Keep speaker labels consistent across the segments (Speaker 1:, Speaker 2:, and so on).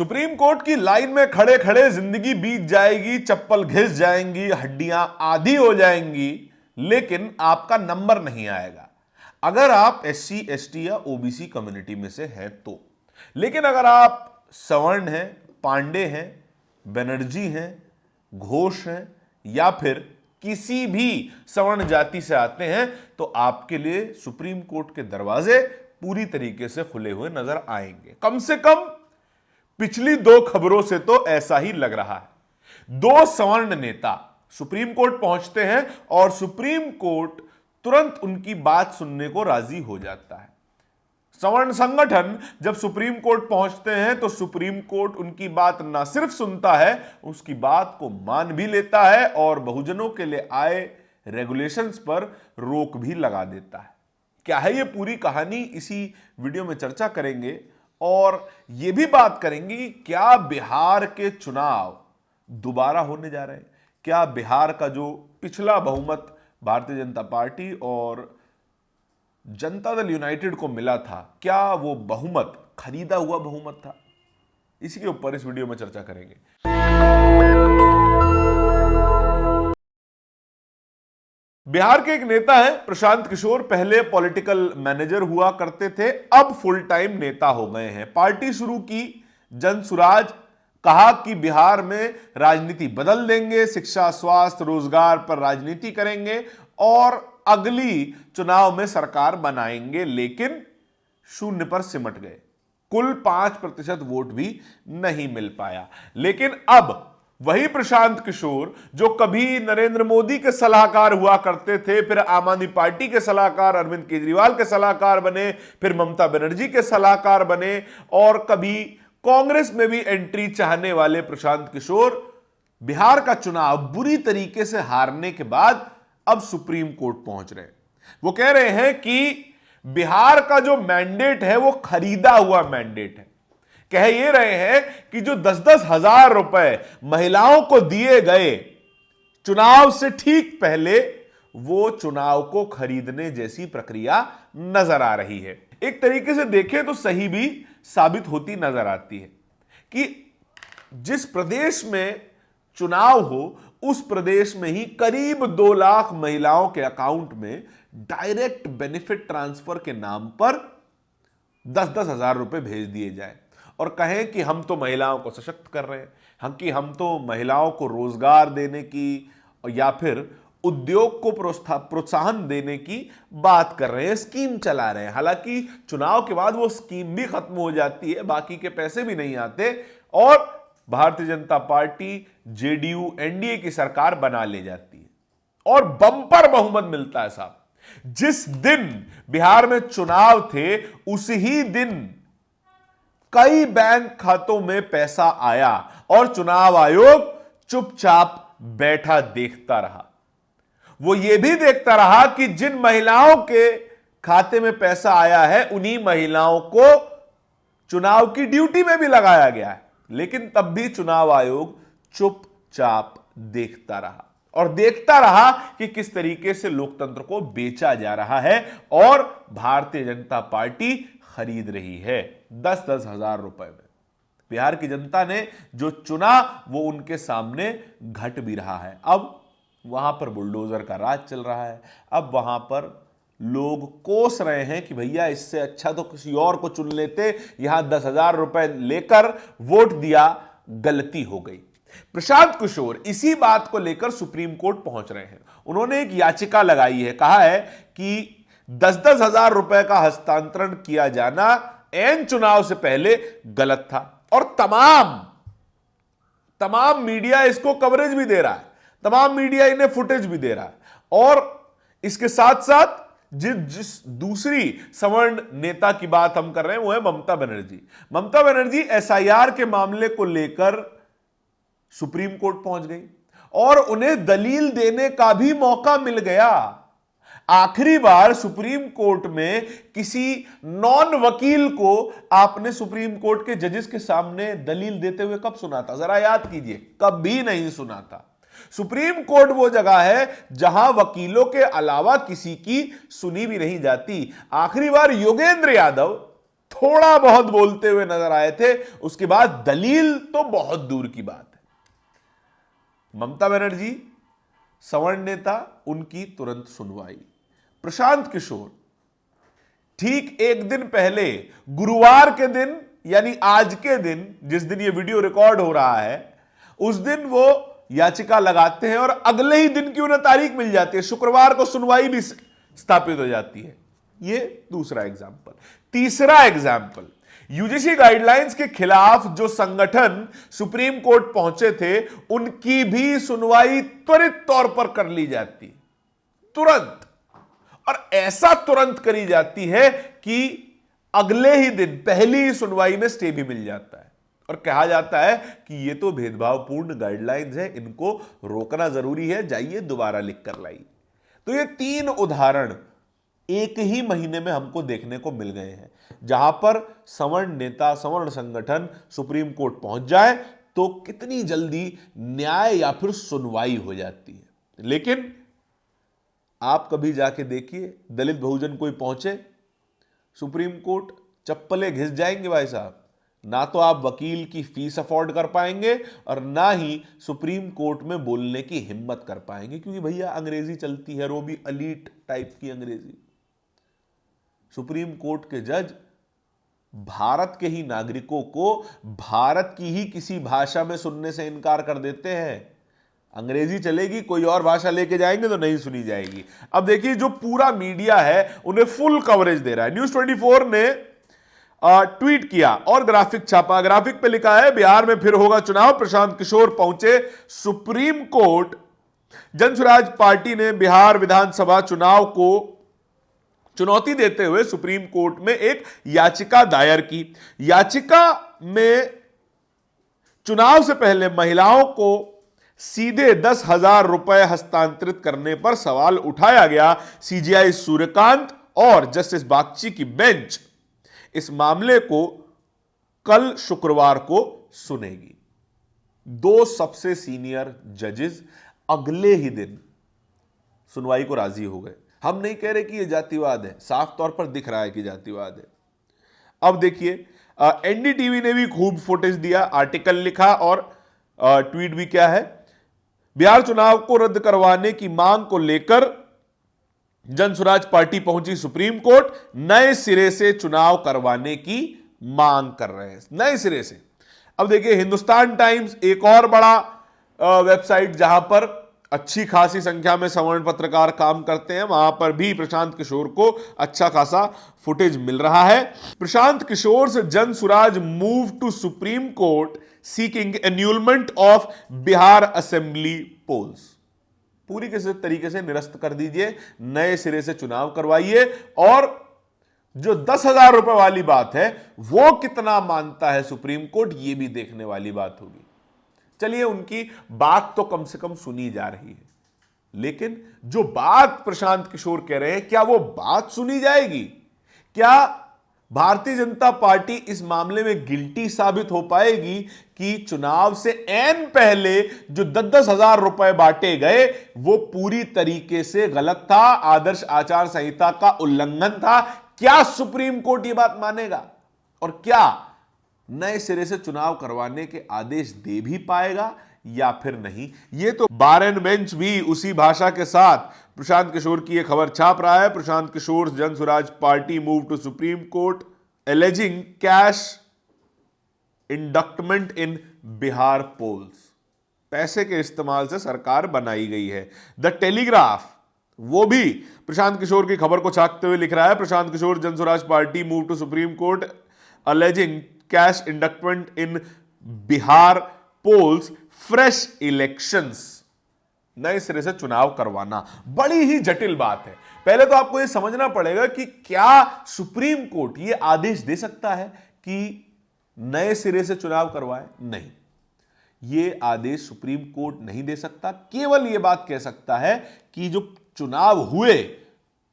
Speaker 1: Supreme court की line में खड़े खड़े जिंदगी बीत जाएगी, चप्पल घिस जाएंगी, हड्डियां आधी हो जाएंगी, लेकिन आपका नंबर नहीं आएगा अगर आप SC ST या OBC कम्युनिटी में से हैं तो। लेकिन अगर आप सवर्ण हैं, पांडे हैं, बनर्जी हैं, घोष हैं या फिर किसी भी सवर्ण जाति से आते हैं तो आपके लिए सुप्रीम कोर्ट के दरवाजे पूरी तरीके से खुले हुए नजर आएंगे। कम से कम पिछली 2 खबरों से तो ऐसा ही लग रहा है। 2 सवर्ण नेता सुप्रीम कोर्ट पहुंचते हैं और सुप्रीम कोर्ट तुरंत उनकी बात सुनने को राजी हो जाता है। सवर्ण संगठन जब सुप्रीम कोर्ट पहुंचते हैं तो सुप्रीम कोर्ट उनकी बात ना सिर्फ सुनता है, उसकी बात को मान भी लेता है और बहुजनों के लिए आए रेगुलेशंस पर रोक भी लगा देता है। क्या है ये पूरी कहानी, इसी वीडियो में चर्चा करेंगे और यह भी बात करेंगे कि क्या बिहार के चुनाव दोबारा होने जा रहे हैं। क्या बिहार का जो पिछला बहुमत भारतीय जनता पार्टी और जनता दल यूनाइटेड को मिला था, क्या वो बहुमत खरीदा हुआ बहुमत था? इसी के ऊपर इस वीडियो में चर्चा करेंगे। बिहार के एक नेता हैं प्रशांत किशोर, पहले पॉलिटिकल मैनेजर हुआ करते थे, अब फुल टाइम नेता हो गए हैं। पार्टी शुरू की जनसुराज, कहा कि बिहार में राजनीति बदल देंगे, शिक्षा, स्वास्थ्य, रोजगार पर राजनीति करेंगे और अगली चुनाव में सरकार बनाएंगे, लेकिन शून्य पर सिमट गए। कुल 5% वोट भी नहीं मिल पाया। लेकिन अब वही प्रशांत किशोर जो कभी नरेंद्र मोदी के सलाहकार हुआ करते थे, फिर आम आदमी पार्टी के सलाहकार अरविंद केजरीवाल के सलाहकार बने, फिर ममता बनर्जी के सलाहकार बने और कभी कांग्रेस में भी एंट्री चाहने वाले प्रशांत किशोर बिहार का चुनाव बुरी तरीके से हारने के बाद अब सुप्रीम कोर्ट पहुंच रहे हैं। वो कह रहे हैं कि बिहार का जो मैंडेट है वो खरीदा हुआ मैंडेट है। कह ये रहे हैं कि जो 10-10 हजार रुपए महिलाओं को दिए गए चुनाव से ठीक पहले, वो चुनाव को खरीदने जैसी प्रक्रिया नजर आ रही है। एक तरीके से देखें तो सही भी साबित होती नजर आती है कि जिस प्रदेश में चुनाव हो उस प्रदेश में ही करीब 2 लाख महिलाओं के अकाउंट में डायरेक्ट बेनिफिट ट्रांसफर के नाम पर 10-10 हजार रुपए भेज दिए जाए और कहें कि हम तो महिलाओं को सशक्त कर रहे हैं, हम तो महिलाओं को रोजगार देने की या फिर उद्योग को प्रोत्साहन देने की बात कर रहे हैं, स्कीम चला रहे हैं। हालांकि चुनाव के बाद वो स्कीम भी खत्म हो जाती है, बाकी के पैसे भी नहीं आते और Bharatiya Janata party JDU NDA की सरकार बना ले जाती है और बंपर बहुमत मिलता है साहब। जिस दिन बिहार में चुनाव थे उसी ही दिन कई बैंक खातों में पैसा आया और चुनाव आयोग चुपचाप बैठा देखता रहा। वो ये भी देखता रहा कि जिन महिलाओं के खाते में पैसा आया है उन्हीं महिलाओं को चुनाव की ड्यूटी में भी लगाया गया है, लेकिन तब भी चुनाव आयोग चुपचाप देखता रहा और देखता रहा कि किस तरीके से लोकतंत्र को बेचा जा रहा है और भारतीय जनता पार्टी खरीद रही है 10-10 हजार रुपए में। बिहार की जनता ने जो चुना वो उनके सामने घट भी रहा है। अब वहां पर बुलडोजर का राज चल रहा है। अब वहां पर लोग कोस रहे हैं कि भैया इससे अच्छा तो किसी और को चुन लेते, यहां 10,000 रुपए लेकर वोट दिया, गलती हो गई। प्रशांत किशोर इसी बात को लेकर सुप्रीम कोर्ट पहुंच रहे हैं। उन्होंने एक याचिका लगाई है, कहा है कि 10-10 हजार रुपए का हस्तांतरण किया जाना एन चुनाव से पहले गलत था और तमाम मीडिया इसको कवरेज भी दे रहा है, तमाम मीडिया इन्हें फुटेज भी दे रहा है। और इसके साथ साथ जिस दूसरी सवर्ण नेता की बात हम कर रहे हैं वो है ममता बनर्जी। ममता बनर्जी SIR के मामले को लेकर सुप्रीम कोर्ट पहुंच गई और उन्हें दलील देने का भी मौका मिल गया। आखिरी बार सुप्रीम कोर्ट में किसी नॉन वकील को आपने सुप्रीम कोर्ट के जजेस के सामने दलील देते हुए कब सुना था? जरा याद कीजिए, कभी नहीं सुना था। सुप्रीम कोर्ट वो जगह है जहां वकीलों के अलावा किसी की सुनी भी नहीं जाती। आखिरी बार योगेंद्र यादव थोड़ा बहुत बोलते हुए नजर आए थे, उसके बाद दलील तो बहुत दूर की बात है। ममता बनर्जी सवर्ण नेता, उनकी तुरंत सुनवाई। प्रशांत किशोर ठीक एक दिन पहले गुरुवार के दिन, यानी आज के दिन जिस दिन यह वीडियो रिकॉर्ड हो रहा है, उस दिन वो याचिका लगाते हैं और अगले ही दिन की उन्हें तारीख मिल जाती है, शुक्रवार को सुनवाई भी स्थापित हो जाती है। ये दूसरा एग्जाम्पल। तीसरा एग्जाम्पल, यूजीसी गाइडलाइंस के खिलाफ जो संगठन सुप्रीम कोर्ट पहुंचे थे, उनकी भी सुनवाई त्वरित तौर पर कर ली जाती, तुरंत, और ऐसा तुरंत करी जाती है कि अगले ही दिन पहली ही सुनवाई में स्टे भी मिल जाता है और कहा जाता है कि ये तो भेदभावपूर्ण गाइडलाइंस है, इनको रोकना जरूरी है, जाइए दोबारा लिख कर लाइए। तो ये 3 उदाहरण एक ही महीने में हमको देखने को मिल गए हैं, जहां पर सवर्ण नेता, सवर्ण संगठन सुप्रीम कोर्ट पहुंच जाए तो कितनी जल्दी न्याय या फिर सुनवाई हो जाती है। लेकिन आप कभी जाके देखिए, दलित बहुजन कोई पहुंचे सुप्रीम कोर्ट, चप्पलें घिस जाएंगे भाई साहब। ना तो आप वकील की फीस अफोर्ड कर पाएंगे और ना ही सुप्रीम कोर्ट में बोलने की हिम्मत कर पाएंगे, क्योंकि भैया अंग्रेजी चलती है, वो भी एलीट टाइप की अंग्रेजी। सुप्रीम कोर्ट के जज भारत के ही नागरिकों को भारत की ही किसी भाषा में सुनने से इनकार कर देते हैं। अंग्रेजी चलेगी, कोई और भाषा लेके जाएंगे तो नहीं सुनी जाएगी। अब देखिए, जो पूरा मीडिया है उन्हें फुल कवरेज दे रहा है। न्यूज 24 ने ट्वीट किया और ग्राफिक छापा। ग्राफिक पे लिखा है, बिहार में फिर होगा चुनाव, प्रशांत किशोर पहुंचे सुप्रीम कोर्ट। जनसुराज पार्टी ने बिहार विधानसभा चुनाव को चुनौती देते हुए सुप्रीम कोर्ट में एक याचिका दायर की। याचिका में चुनाव से पहले महिलाओं को सीधे 10,000 रुपए हस्तांतरित करने पर सवाल उठाया गया। सीजेआई सूर्यकांत और जस्टिस बागची की बेंच इस मामले को कल शुक्रवार को सुनेगी। 2 सबसे सीनियर जजेस अगले ही दिन सुनवाई को राजी हो गए। हम नहीं कह रहे कि यह जातिवाद है, साफ तौर पर दिख रहा है कि जातिवाद है। अब देखिए, एनडीटीवी ने भी खूब फुटेज दिया, आर्टिकल लिखा और ट्वीट भी क्या है। बिहार चुनाव को रद्द करवाने की मांग को लेकर जनसुराज पार्टी पहुंची सुप्रीम कोर्ट, नए सिरे से चुनाव करवाने की मांग कर रहे हैं, नए सिरे से। अब देखिए, हिंदुस्तान टाइम्स एक और बड़ा वेबसाइट जहां पर अच्छी खासी संख्या में सवर्ण पत्रकार काम करते हैं, वहां पर भी प्रशांत किशोर को अच्छा खासा फुटेज मिल रहा है। प्रशांत किशोर से Jan Suraaj move to Supreme Court seeking annulment of Bihar assembly polls. पूरी किसी तरीके से निरस्त कर दीजिए, नए सिरे से चुनाव करवाइए, और जो 10,000 रुपए वाली बात है वो कितना मानता है सुप्रीम कोर्ट, ये भी देखने वाली बात होगी। चलिए, उनकी बात तो कम से कम सुनी जा रही है, लेकिन जो बात प्रशांत किशोर कह रहे हैं, क्या वो बात सुनी जाएगी? क्या भारतीय जनता पार्टी इस मामले में गिल्टी साबित हो पाएगी कि चुनाव से ऐन पहले जो 10,000 रुपए बांटे गए वो पूरी तरीके से गलत था, आदर्श आचार संहिता का उल्लंघन था? क्या सुप्रीम कोर्ट ये बात मानेगा? और क्या नए सिरे से चुनाव करवाने के आदेश दे भी पाएगा या फिर नहीं? ये तो बार एंड बेंच भी उसी भाषा के साथ प्रशांत किशोर की यह खबर छाप रहा है। Prashant Kishor Jan Suraaj party move to Supreme Court alleging cash inducement in Bihar polls. पैसे के इस्तेमाल से सरकार बनाई गई है। द टेलीग्राफ वो भी प्रशांत किशोर की खबर को छापते हुए लिख रहा है, Prashant Kishor Jan Suraaj party move to Supreme Court alleging cash inducement in Bihar polls, fresh elections. नए सिरे से चुनाव करवाना बड़ी ही जटिल बात है। पहले तो आपको यह समझना पड़ेगा कि क्या सुप्रीम कोर्ट यह आदेश दे सकता है कि नए सिरे से चुनाव करवाए? नहीं, यह आदेश सुप्रीम कोर्ट नहीं दे सकता। केवल यह बात कह सकता है कि जो चुनाव हुए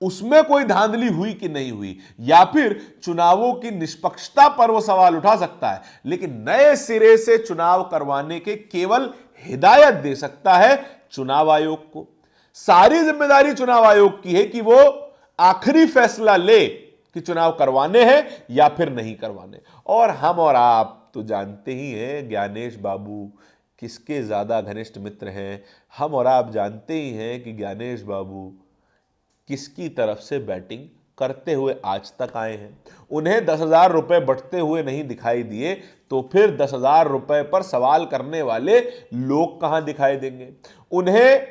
Speaker 1: उसमें कोई धांधली हुई कि नहीं हुई, या फिर चुनावों की निष्पक्षता पर वो सवाल उठा सकता है, लेकिन नए सिरे से चुनाव करवाने के केवल हिदायत दे सकता है चुनाव आयोग को। सारी जिम्मेदारी चुनाव आयोग की है कि वो आखिरी फैसला ले कि चुनाव करवाने हैं या फिर नहीं करवाने। और हम और आप तो जानते ही हैं ज्ञानेश बाबू किसके ज्यादा घनिष्ठ मित्र हैं। हम और आप जानते ही हैं कि ज्ञानेश बाबू किसकी तरफ से बैटिंग करते हुए आज तक आए हैं। उन्हें 10,000 रुपए बंटते हुए नहीं दिखाई दिए तो फिर 10,000 रुपए पर सवाल करने वाले लोग कहां दिखाई देंगे। उन्हें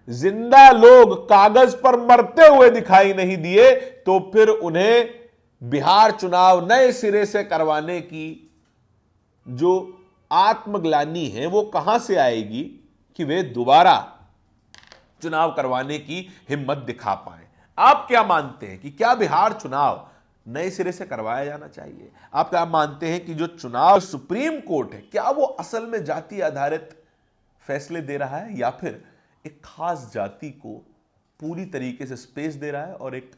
Speaker 1: जिंदा लोग कागज पर मरते हुए दिखाई नहीं दिए तो फिर उन्हें बिहार चुनाव नए सिरे से करवाने की जो आत्मग्लानि है वो कहां से आएगी कि वे दोबारा चुनाव करवाने की हिम्मत दिखा पाए। आप क्या मानते हैं कि क्या बिहार चुनाव नए सिरे से करवाया जाना चाहिए? आप क्या मानते हैं कि जो चुनाव सुप्रीम कोर्ट है क्या वो असल में जाति आधारित फैसले दे रहा है या फिर एक खास जाति को पूरी तरीके से स्पेस दे रहा है और एक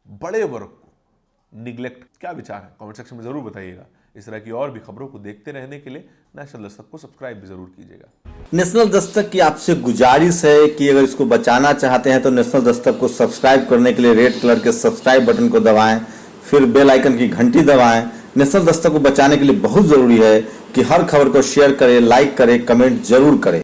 Speaker 1: बड़े वर्ग को निग्लेक्ट? क्या विचार है कमेंट सेक्शन में जरूर बताइएगा। इस तरह की और भी खबरों को देखते रहने के लिए नेशनल दस्तक को सब्सक्राइब भी जरूर कीजिएगा।
Speaker 2: नेशनल दस्तक की आपसे गुजारिश है कि अगर इसको बचाना चाहते हैं तो नेशनल दस्तक को सब्सक्राइब करने के लिए रेड कलर के सब्सक्राइब बटन को दबाएं, फिर बेल आइकन की घंटी दबाएं। नेशनल दस्तक को बचाने के लिए बहुत जरूरी है कि हर खबर को शेयर करें, लाइक करें, कमेंट जरूर करें।